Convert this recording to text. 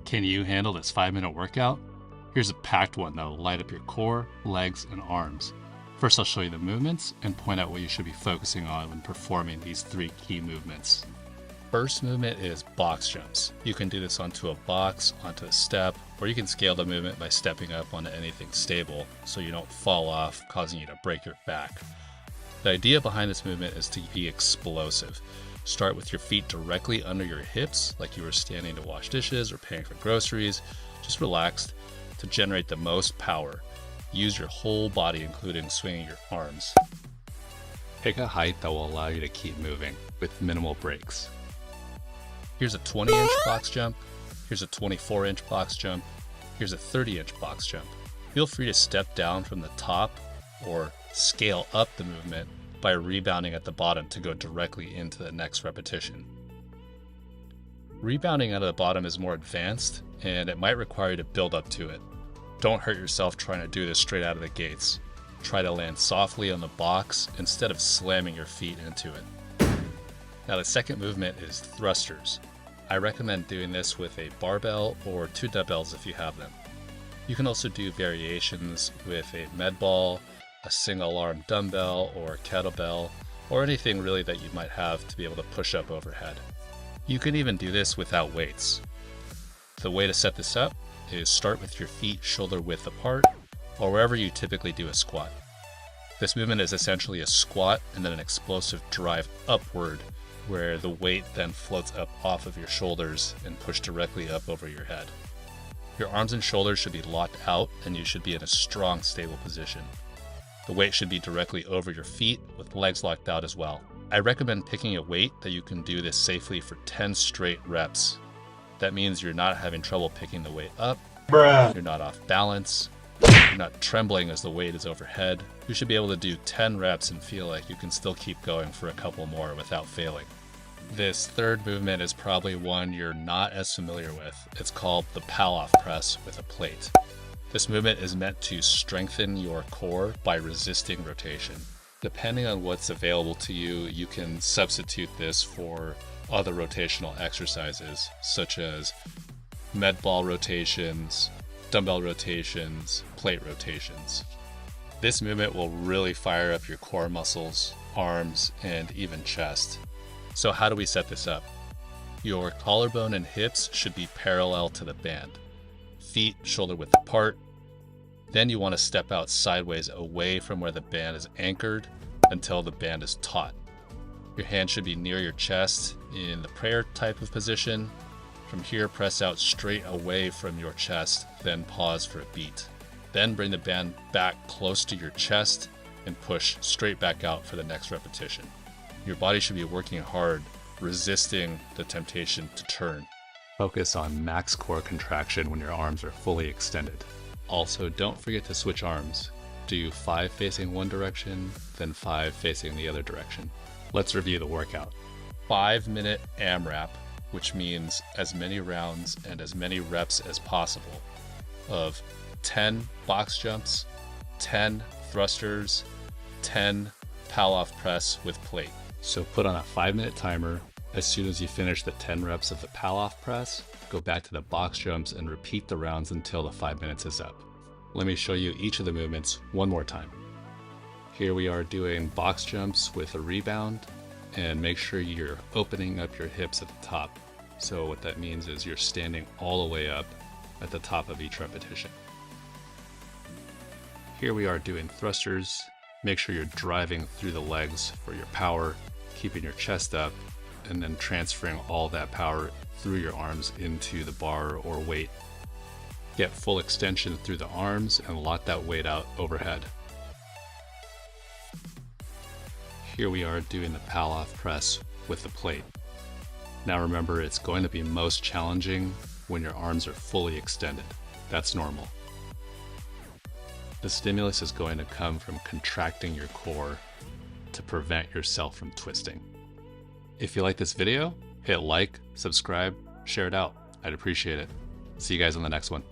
Can you handle this 5-minute workout? Here's a packed one that'll light up your core, legs, and arms. First, I'll show you the movements and point out what you should be focusing on when performing these 3 key movements. First movement is box jumps. You can do this onto a box, onto a step, or you can scale the movement by stepping up onto anything stable so you don't fall off, causing you to break your back. The idea behind this movement is to be explosive. Start with your feet directly under your hips, like you were standing to wash dishes or paying for groceries, just relaxed, to generate the most power. Use your whole body, including swinging your arms. Pick a height that will allow you to keep moving with minimal breaks. Here's a 20-inch box jump. Here's a 24-inch box jump. Here's a 30-inch box jump. Feel free to step down from the top or scale up the movement by rebounding at the bottom to go directly into the next repetition. Rebounding out of the bottom is more advanced, and it might require you to build up to it. Don't hurt yourself trying to do this straight out of the gates. Try to land softly on the box instead of slamming your feet into it. Now the second movement is thrusters. I recommend doing this with a barbell or 2 dumbbells if you have them. You can also do variations with a med ball, a single arm dumbbell or kettlebell, or anything really that you might have to be able to push up overhead. You can even do this without weights. The way to set this up is start with your feet shoulder width apart, or wherever you typically do a squat. This movement is essentially a squat and then an explosive drive upward, where the weight then floats up off of your shoulders and pushed directly up over your head. Your arms and shoulders should be locked out, and you should be in a strong, stable position. The weight should be directly over your feet with legs locked out as well. I recommend picking a weight that you can do this safely for 10 straight reps. That means you're not having trouble picking the weight up, you're not off balance, you're not trembling as the weight is overhead. You should be able to do 10 reps and feel like you can still keep going for a couple more without failing. This third movement is probably one you're not as familiar with. It's called the Pallof press with a plate. This movement is meant to strengthen your core by resisting rotation. Depending on what's available to you, you can substitute this for other rotational exercises, such as med ball rotations, dumbbell rotations, plate rotations. This movement will really fire up your core muscles, arms, and even chest. So how do we set this up? Your collarbone and hips should be parallel to the band. Feet shoulder width apart. Then you want to step out sideways away from where the band is anchored until the band is taut. Your hand should be near your chest in the prayer type of position. From here, press out straight away from your chest, then pause for a beat. Then bring the band back close to your chest and push straight back out for the next repetition. Your body should be working hard, resisting the temptation to turn. Focus on max core contraction when your arms are fully extended. Also, don't forget to switch arms. Do 5 facing one direction, then 5 facing the other direction. Let's review the workout. 5-minute AMRAP, which means as many rounds and as many reps as possible, of 10 box jumps, 10 thrusters, 10 Pallof press with plate. So put on a 5-minute timer. As soon as you finish the 10 reps of the Pallof press, go back to the box jumps and repeat the rounds until the 5 minutes is up. Let me show you each of the movements one more time. Here we are doing box jumps with a rebound, and make sure you're opening up your hips at the top. So what that means is you're standing all the way up at the top of each repetition. Here we are doing thrusters. Make sure you're driving through the legs for your power, keeping your chest up, and then transferring all that power through your arms into the bar or weight. Get full extension through the arms and lock that weight out overhead. Here we are doing the Pallof press with the plate. Now remember, it's going to be most challenging when your arms are fully extended. That's normal. The stimulus is going to come from contracting your core to prevent yourself from twisting. If you like this video, hit like, subscribe, share it out. I'd appreciate it. See you guys on the next one.